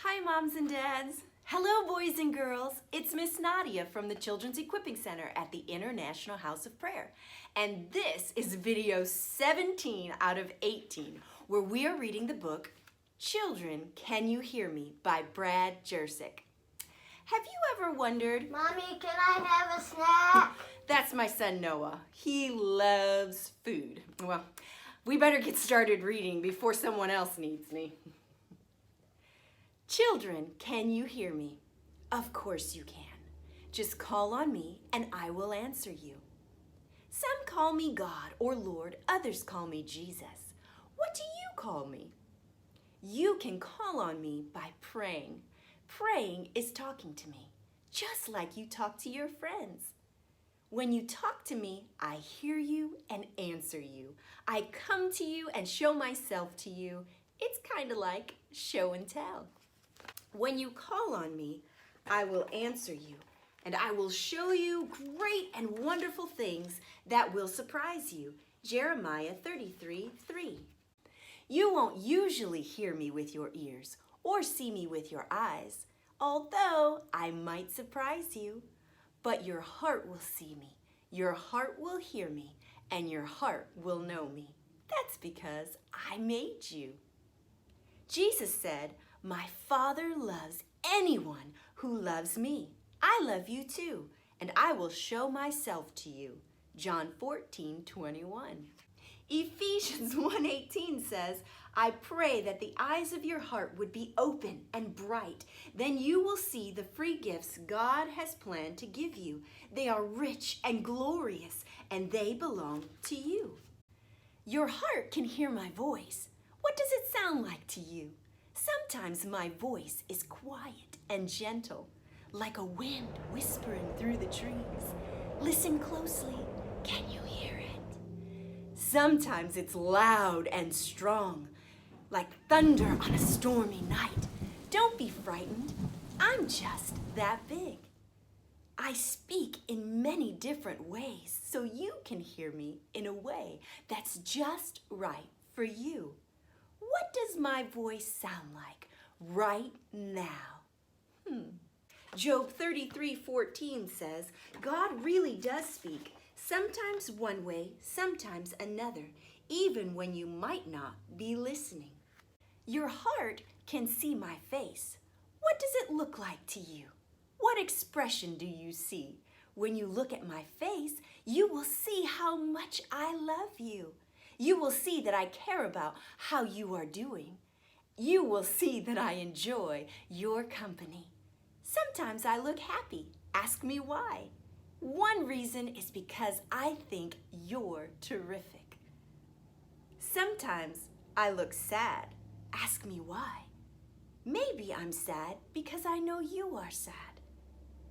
Hi moms and dads. Hello boys and girls. It's Miss Nadia from the Children's Equipping Center at the International House of Prayer. And this is video 17 out of 18 where we are reading the book Children, Can You Hear Me by Brad Jersick. Have you ever wondered, Mommy, can I have a snack? That's my son Noah. He loves food. Well, we better get started reading before someone else needs me. Children, can you hear me? Of course you can. Just call on me and I will answer you. Some call me God or Lord, others call me Jesus. What do you call me? You can call on me by praying. Praying is talking to me, just like you talk to your friends. When you talk to me, I hear you and answer you. I come to you and show myself to you. It's kind of like show and tell. When you call on me, I will answer you, and I will show you great and wonderful things that will surprise you. Jeremiah 33:3. You won't usually hear me with your ears or see me with your eyes, although I might surprise you. But your heart will see me, your heart will hear me, and your heart will know me. That's because I made you. Jesus said, "My Father loves anyone who loves me. I love you too, and I will show myself to you." John 14:21. Ephesians 1:18 says, "I pray that the eyes of your heart would be open and bright. Then you will see the free gifts God has planned to give you. They are rich and glorious, and they belong to you." Your heart can hear my voice. What does it sound like to you? Sometimes my voice is quiet and gentle, like a wind whispering through the trees. Listen closely. Can you hear it? Sometimes it's loud and strong, like thunder on a stormy night. Don't be frightened. I'm just that big. I speak in many different ways, so you can hear me in a way that's just right for you. What does my voice sound like right now? Job 33:14 says, God really does speak, sometimes one way, sometimes another, even when you might not be listening. Your heart can see my face. What does it look like to you? What expression do you see? When you look at my face, you will see how much I love you. You will see that I care about how you are doing. You will see that I enjoy your company. Sometimes I look happy. Ask me why. One reason is because I think you're terrific. Sometimes I look sad. Ask me why. Maybe I'm sad because I know you are sad.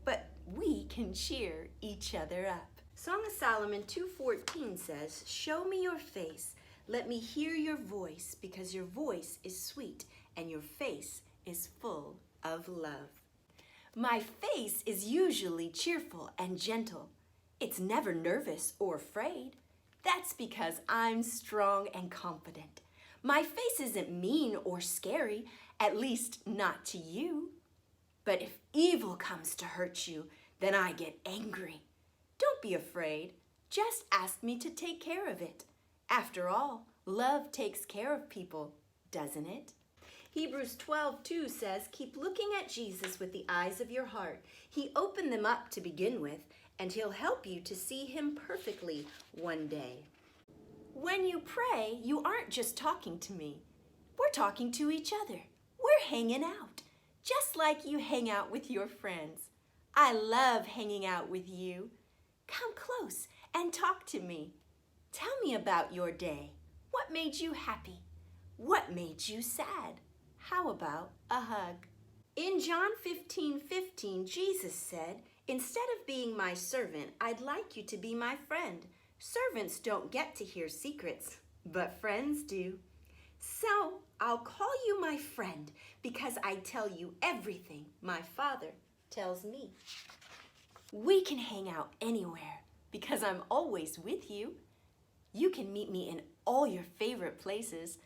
But we can cheer each other up. Song of Solomon 2:14 says, "Show me your face, let me hear your voice, because your voice is sweet and your face is full of love." My face is usually cheerful and gentle. It's never nervous or afraid. That's because I'm strong and confident. My face isn't mean or scary, at least not to you. But if evil comes to hurt you, then I get angry. Don't be afraid. Just ask me to take care of it. After all, love takes care of people, doesn't it? Hebrews 12:2 says, "Keep looking at Jesus with the eyes of your heart. He opened them up to begin with, and he'll help you to see him perfectly one day." When you pray, you aren't just talking to me. We're talking to each other. We're hanging out, just like you hang out with your friends. I love hanging out with you. Come close and talk to me. Tell me about your day. What made you happy? What made you sad? How about a hug? In John 15:15, Jesus said, "Instead of being my servant, I'd like you to be my friend. Servants don't get to hear secrets, but friends do. So I'll call you my friend because I tell you everything my Father tells me." We can hang out anywhere because I'm always with you. You can meet me in all your favorite places.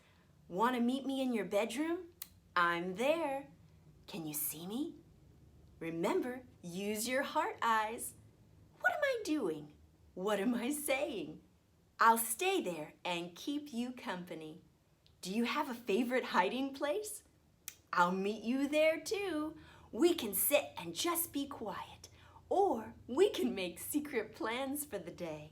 Want to meet me in your bedroom? I'm there. Can you see me? Remember, use your heart eyes. What am I doing? What am I saying? I'll stay there and keep you company. Do you have a favorite hiding place? I'll meet you there too. We can sit and just be quiet, or we can make secret plans for the day.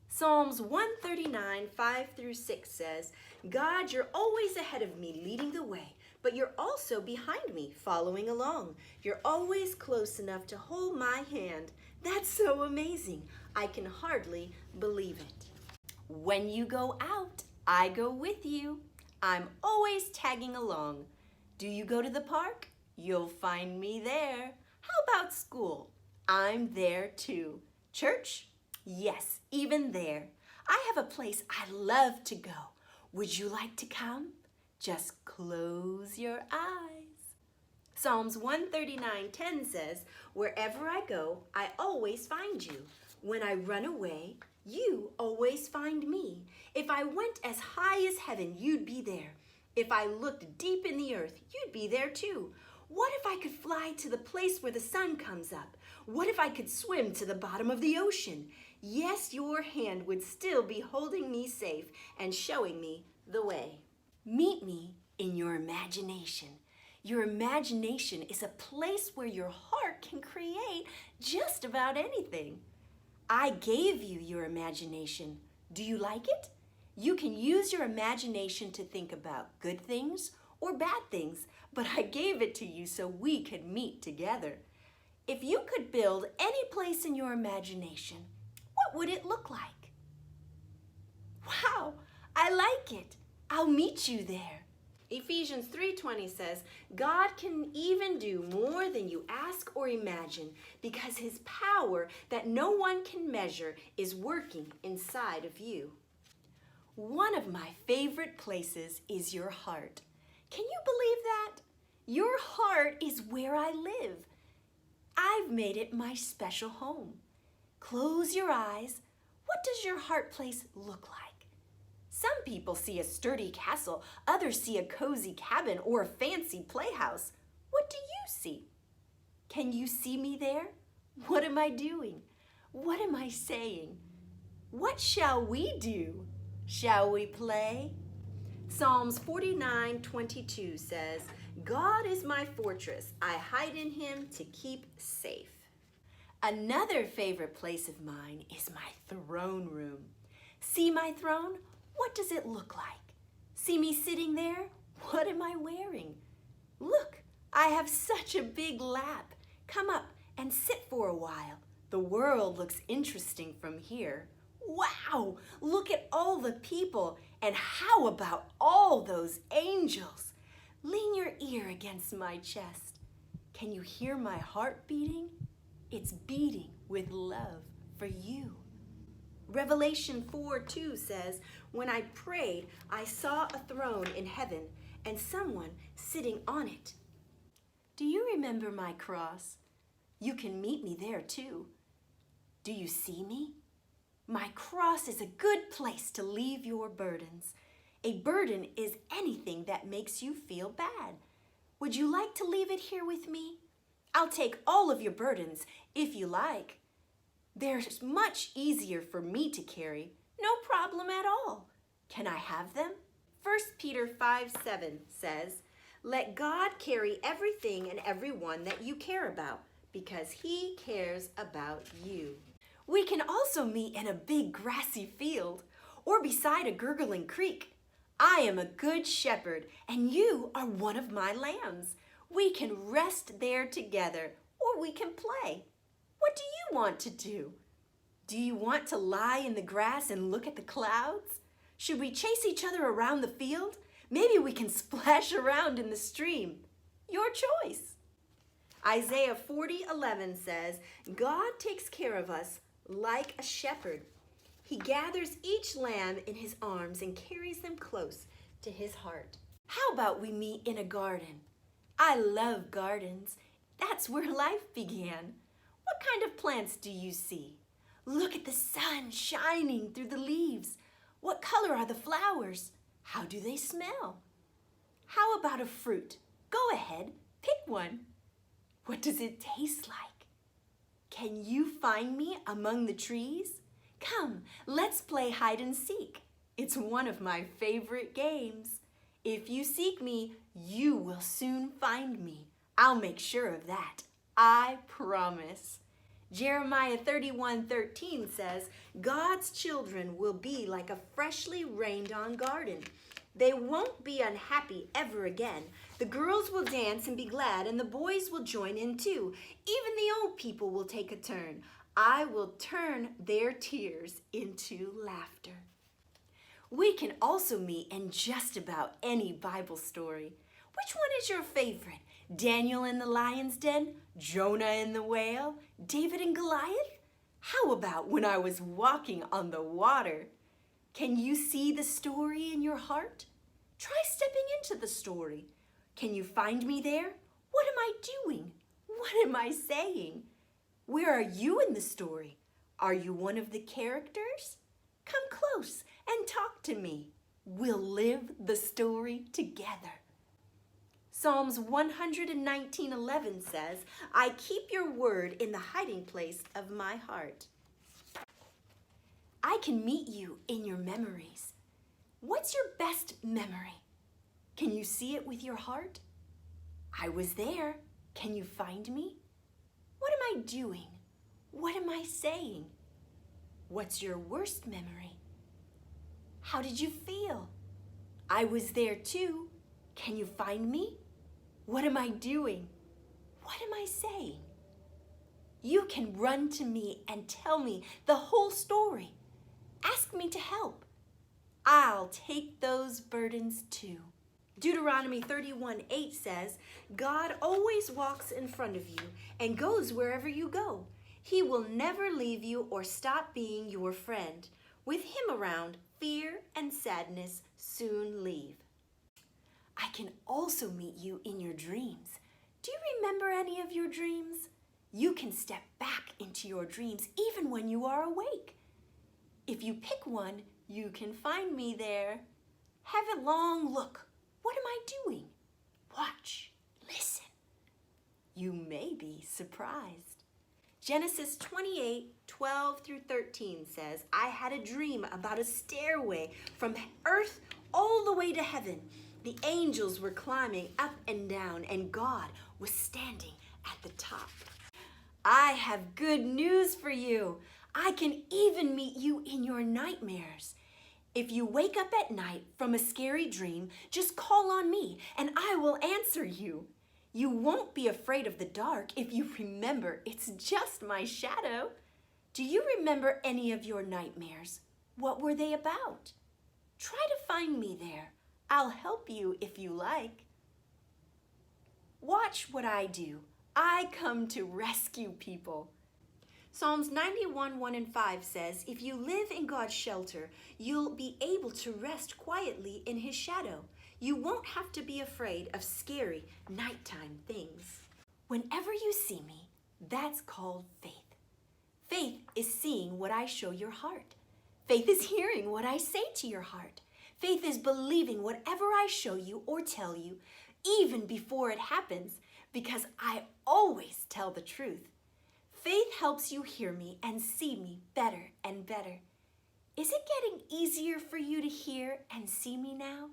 Psalms 139, 5 through 6 says, God, you're always ahead of me, leading the way, but you're also behind me, following along. You're always close enough to hold my hand. That's so amazing. I can hardly believe it. When you go out, I go with you. I'm always tagging along. Do you go to the park? You'll find me there. How about school? I'm there too. Church? Yes, even there. I have a place I love to go. Would you like to come? Just close your eyes. Psalms 139:10 says, wherever I go, I always find you. When I run away, you always find me. If I went as high as heaven, you'd be there. If I looked deep in the earth, you'd be there too. What if I could fly to the place where the sun comes up? What if I could swim to the bottom of the ocean? Yes, your hand would still be holding me safe and showing me the way. Meet me in your imagination. Your imagination is a place where your heart can create just about anything. I gave you your imagination. Do you like it? You can use your imagination to think about good things or bad things, but I gave it to you so we could meet together. If you could build any place in your imagination, what would it look like? Wow, I like it. I'll meet you there. Ephesians 3:20 says, God can even do more than you ask or imagine because his power that no one can measure is working inside of you. One of my favorite places is your heart. Can you believe that? Your heart is where I live. I've made it my special home. Close your eyes. What does your heart place look like? Some people see a sturdy castle, others see a cozy cabin or a fancy playhouse. What do you see? Can you see me there? What am I doing? What am I saying? What shall we do? Shall we play? Psalms 49:22 says, God is my fortress. I hide in him to keep safe. Another favorite place of mine is my throne room. See my throne? What does it look like? See me sitting there? What am I wearing? Look, I have such a big lap. Come up and sit for a while. The world looks interesting from here. Wow, look at all the people, and how about all those angels? Lean your ear against my chest. Can you hear my heart beating? It's beating with love for you. Revelation 4:2 says, when I prayed, I saw a throne in heaven and someone sitting on it. Do you remember my cross? You can meet me there too. Do you see me? My cross is a good place to leave your burdens. A burden is anything that makes you feel bad. Would you like to leave it here with me? I'll take all of your burdens if you like. They're much easier for me to carry. No problem at all. Can I have them? 1 Peter 5:7 says, let God carry everything and everyone that you care about because he cares about you. We can also meet in a big grassy field or beside a gurgling creek. I am a good shepherd and you are one of my lambs. We can rest there together or we can play. What do you want to do? Do you want to lie in the grass and look at the clouds? Should we chase each other around the field? Maybe we can splash around in the stream. Your choice. Isaiah 40:11 says, God takes care of us like a shepherd. He gathers each lamb in his arms and carries them close to his heart. How about we meet in a garden? I love gardens. That's where life began. What kind of plants do you see? Look at the sun shining through the leaves. What color are the flowers? How do they smell? How about a fruit? Go ahead, pick one. What does it taste like? Can you find me among the trees? Come, let's play hide and seek. It's one of my favorite games. If you seek me, you will soon find me. I'll make sure of that. I promise. Jeremiah 31:13 says, God's children will be like a freshly rained-on garden. They won't be unhappy ever again. The girls will dance and be glad, and the boys will join in too. Even the old people will take a turn. I will turn their tears into laughter. We can also meet in just about any Bible story. Which one is your favorite? Daniel in the lion's den? Jonah in the whale? David and Goliath? How about when I was walking on the water? Can you see the story in your heart? Try stepping into the story. Can you find me there? What am I doing? What am I saying? Where are you in the story? Are you one of the characters? Come close and talk to me. We'll live the story together. Psalms 119:11 says, I keep your word in the hiding place of my heart. I can meet you in your memories. What's your best memory? Can you see it with your heart? I was there. Can you find me? What am I doing? What am I saying? What's your worst memory? How did you feel? I was there too. Can you find me? What am I doing? What am I saying? You can run to me and tell me the whole story. Ask me to help. I'll take those burdens too. Deuteronomy 31:8 says, God always walks in front of you and goes wherever you go. He will never leave you or stop being your friend. With him around, fear and sadness soon leave. I can also meet you in your dreams. Do you remember any of your dreams? You can step back into your dreams even when you are awake. If you pick one, you can find me there. Have a long look. What am I doing? Watch, listen. You may be surprised. Genesis 28:12-13 says, I had a dream about a stairway from earth all the way to heaven. The angels were climbing up and down, and God was standing at the top. I have good news for you. I can even meet you in your nightmares. If you wake up at night from a scary dream, just call on me and I will answer you. You won't be afraid of the dark if you remember it's just my shadow. Do you remember any of your nightmares? What were they about? Try to find me there. I'll help you if you like. Watch what I do. I come to rescue people. Psalms 91:1-5 says, if you live in God's shelter, you'll be able to rest quietly in his shadow. You won't have to be afraid of scary nighttime things. Whenever you see me, that's called faith. Faith is seeing what I show your heart. Faith is hearing what I say to your heart. Faith is believing whatever I show you or tell you, even before it happens, because I always tell the truth. Faith helps you hear me and see me better and better. Is it getting easier for you to hear and see me now?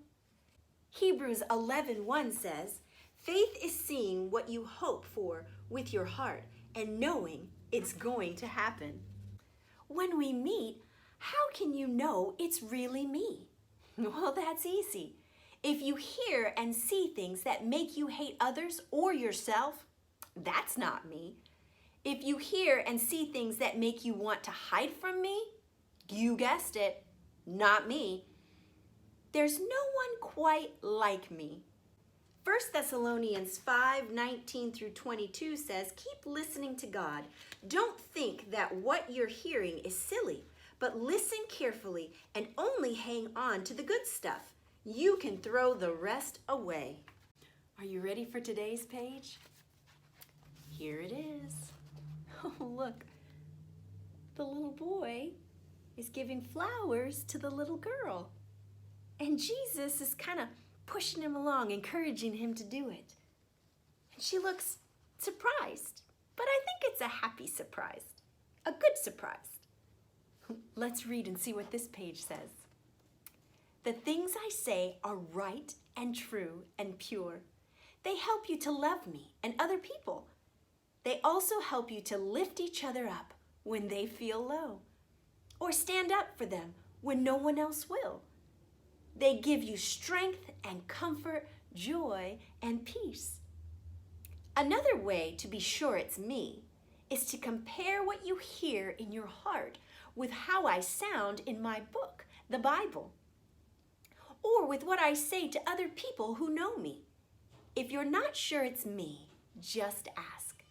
Hebrews 11:1 says, faith is seeing what you hope for with your heart and knowing it's going to happen. When we meet, how can you know it's really me? Well, that's easy. If you hear and see things that make you hate others or yourself, that's not me. If you hear and see things that make you want to hide from me, you guessed it, not me. There's no one quite like me. 1 Thessalonians 5:19-22 says, keep listening to God. Don't think that what you're hearing is silly, but listen carefully and only hang on to the good stuff. You can throw the rest away. Are you ready for today's page? Here it is. Oh, look. The little boy is giving flowers to the little girl. And Jesus is kind of pushing him along, encouraging him to do it. She looks surprised, but I think it's a happy surprise, a good surprise. Let's read and see what this page says. The things I say are right and true and pure. They help you to love me and other people. They also help you to lift each other up when they feel low, or stand up for them when no one else will. They give you strength and comfort, joy and peace. Another way to be sure it's me is to compare what you hear in your heart with how I sound in my book, the Bible, or with what I say to other people who know me. If you're not sure it's me, just ask.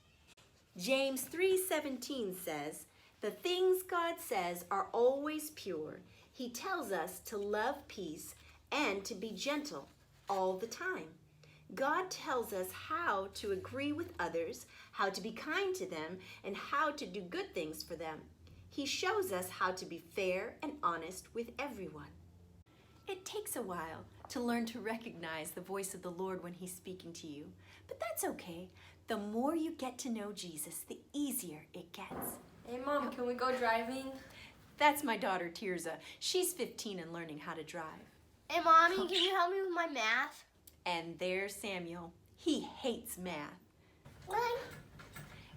James 3:17 says, the things God says are always pure. He tells us to love peace and to be gentle all the time. God tells us how to agree with others, how to be kind to them, and how to do good things for them. He shows us how to be fair and honest with everyone. It takes a while to learn to recognize the voice of the Lord when He's speaking to you, but that's okay. The more you get to know Jesus, the easier it gets. Hey Mom, can we go driving? That's my daughter Tirza. She's 15 and learning how to drive. Hey, Mommy, can you help me with my math? And there's Samuel. He hates math. What?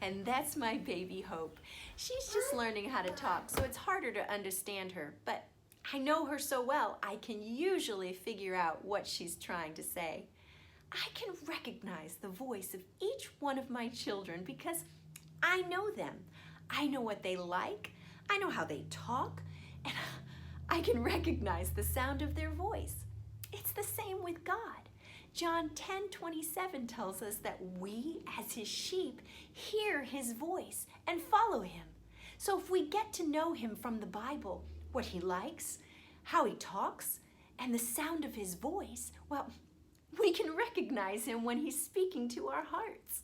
And that's my baby Hope. She's just learning how to talk, so it's harder to understand her, but I know her so well, I can usually figure out what she's trying to say. I can recognize the voice of each one of my children because I know them. I know what they like, I know how they talk, and I can recognize the sound of their voice. It's the same with God. John 10:27 tells us that we, as His sheep, hear His voice and follow Him. So if we get to know Him from the Bible, what He likes, how He talks, and the sound of His voice, well, we can recognize Him when He's speaking to our hearts.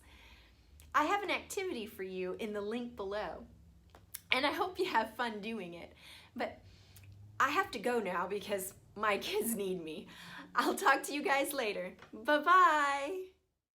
I have an activity for you in the link below, and I hope you have fun doing it. But I have to go now because my kids need me. I'll talk to you guys later. Bye-bye.